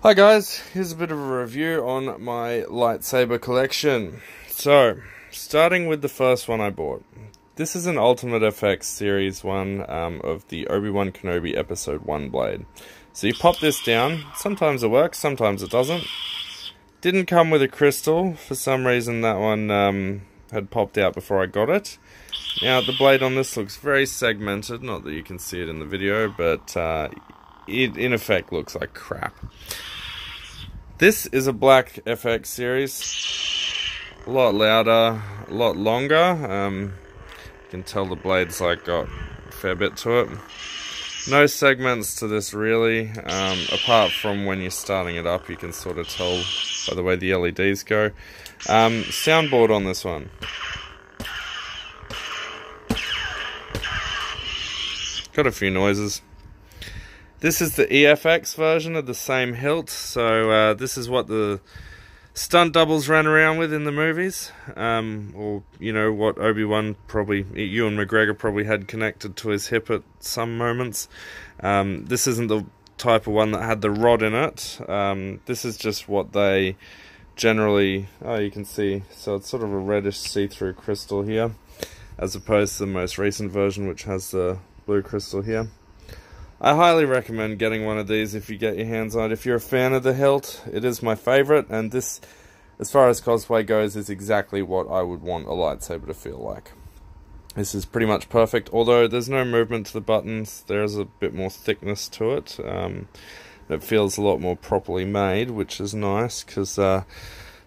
Hi guys, here's a bit of a review on my lightsaber collection. So, starting with the first one I bought. This is an Ultimate FX Series 1 of the Obi-Wan Kenobi Episode 1 blade. So you pop this down, sometimes it works, sometimes it doesn't. Didn't come with a crystal, for some reason that one had popped out before I got it. Now the blade on this looks very segmented, not that you can see it in the video, but it in effect looks like crap. This is a black FX series, a lot louder, a lot longer. You can tell the blade's like got a fair bit to it. No segments to this really, apart from when you're starting it up, you can sort of tell by the way the LEDs go. Soundboard on this one. Got a few noises. This is the EFX version of the same hilt, so this is what the stunt doubles ran around with in the movies, or you know what Obi-Wan probably, Ewan McGregor probably had connected to his hip at some moments. This isn't the type of one that had the rod in it. This is just what they generally, you can see, so it's sort of a reddish see-through crystal here, as opposed to the most recent version which has the blue crystal here. I highly recommend getting one of these if you get your hands on it. If you're a fan of the hilt, it is my favourite, and this, as far as cosplay goes, is exactly what I would want a lightsaber to feel like. This is pretty much perfect, although there's no movement to the buttons. There's a bit more thickness to it. It feels a lot more properly made, which is nice, because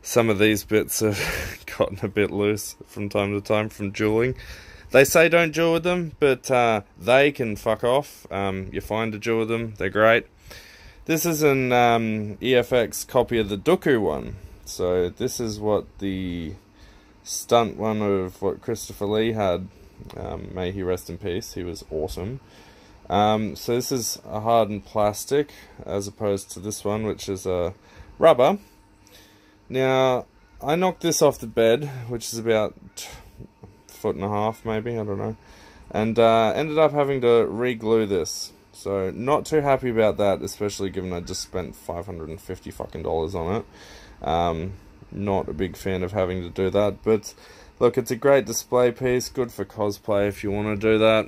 some of these bits have gotten a bit loose from time to time from dueling. They say don't duel with them, but they can fuck off. You're fine to duel with them, they're great. This is an EFX copy of the Dooku one. So this is what the stunt one of what Christopher Lee had. May he rest in peace, he was awesome. So this is a hardened plastic, as opposed to this one, which is a rubber. Now, I knocked this off the bed, which is about 1.5 feet maybe, I don't know, and ended up having to re-glue this, so not too happy about that, especially given I just spent $550 fucking on it. Not a big fan of having to do that, but look, it's a great display piece, good for cosplay if you want to do that.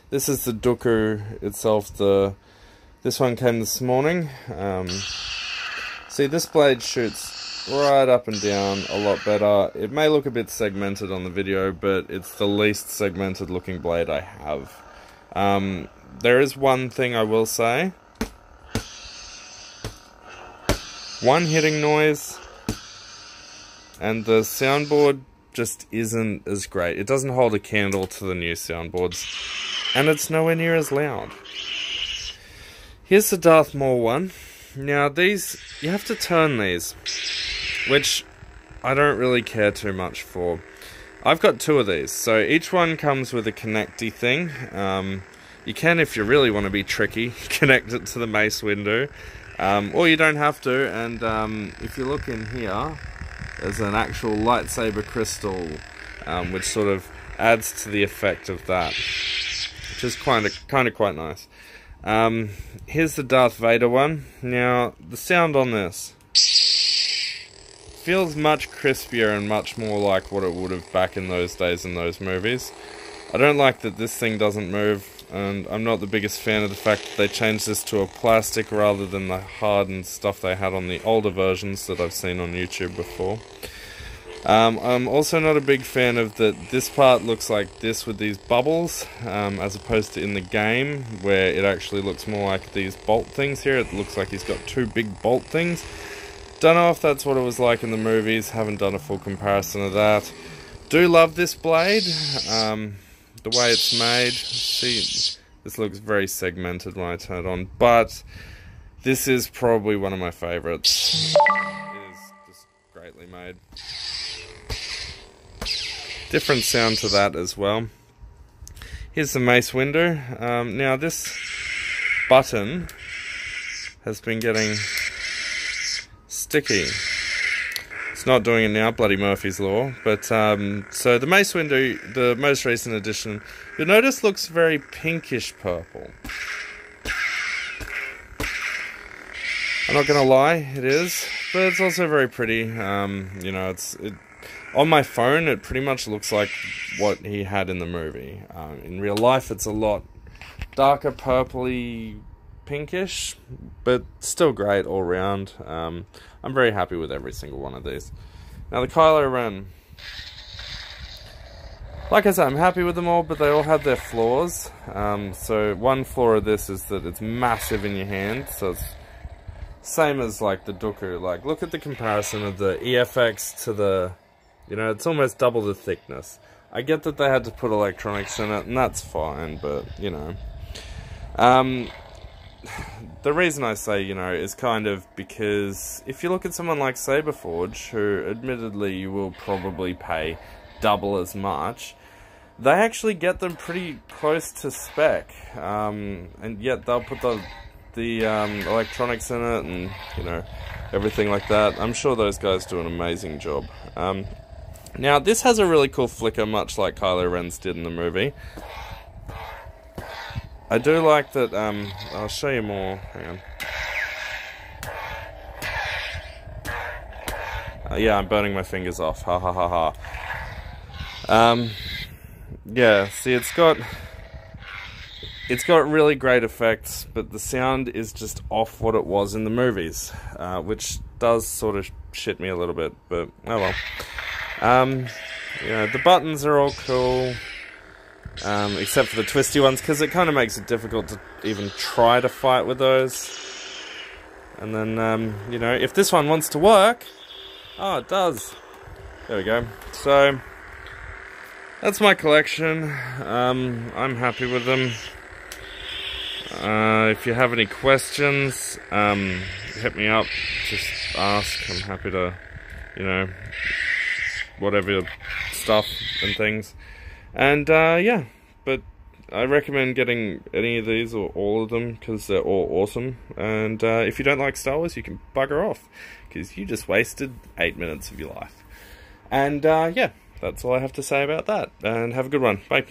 This is the Dooku itself. This one came this morning. See, this blade shoots right up and down a lot better. It may look a bit segmented on the video, but it's the least segmented looking blade I have. There is one thing I will say. One hitting noise, and the soundboard just isn't as great. It doesn't hold a candle to the new soundboards, and it's nowhere near as loud. Here's the Darth Maul one. Now these, you have to turn these, which I don't really care too much for. I've got two of these, so each one comes with a connecty thing. You can, if you really want to be tricky, connect it to the mace window, or you don't have to, and if you look in here, there's an actual lightsaber crystal, which sort of adds to the effect of that, which is kind of quite nice. Here's the Darth Vader one. Now, the sound on this feels much crispier and much more like what it would have back in those days in those movies. I don't like that this thing doesn't move, and I'm not the biggest fan of the fact that they changed this to a plastic rather than the hardened stuff they had on the older versions that I've seen on YouTube before. I'm also not a big fan of that this part looks like this with these bubbles, as opposed to in the game where it actually looks more like these bolt things here. It looks like he's got two big bolt things. Don't know if that's what it was like in the movies, haven't done a full comparison of that. Do love this blade, the way it's made. See, this looks very segmented when I turn it on, but this is probably one of my favorites. It is just greatly made. Different sound to that as well. Here's the mace window. Now this button has been getting sticky. It's not doing it now, bloody Murphy's Law. But so the mace window, the most recent edition, you'll notice looks very pinkish purple. I'm not gonna lie, it is, but it's also very pretty. You know, on my phone, it pretty much looks like what he had in the movie. In real life, it's a lot darker, purpley, pinkish, but still great all round. I'm very happy with every single one of these. Now, the Kylo Ren. Like I said, I'm happy with them all, but they all have their flaws. So one flaw of this is that it's massive in your hand, so it's same as like the Dooku. Like, look at the comparison of the EFX to the, you know, it's almost double the thickness. I get that they had to put electronics in it, and that's fine, but, you know. The reason I say, you know, is kind of because if you look at someone like Saberforge, who admittedly you will probably pay double as much, they actually get them pretty close to spec, and yet they'll put the electronics in it and, you know, everything like that. I'm sure those guys do an amazing job. Now, this has a really cool flicker, much like Kylo Ren's did in the movie. I do like that. I'll show you more. Hang on. Yeah, I'm burning my fingers off. Ha ha ha ha. Yeah, see, it's got really great effects, but the sound is just off what it was in the movies, which does sort of shit me a little bit, but oh well. You know, the buttons are all cool, except for the twisty ones, because it kind of makes it difficult to even try to fight with those. And then, you know, if this one wants to work, oh, it does. There we go. So that's my collection. I'm happy with them. If you have any questions, hit me up, just ask. I'm happy to, you know, whatever stuff and things. And yeah, but I recommend getting any of these or all of them, because they're all awesome. And if you don't like Star Wars, you can bugger off, because you just wasted 8 minutes of your life. And yeah, that's all I have to say about that, and have a good one. Bye.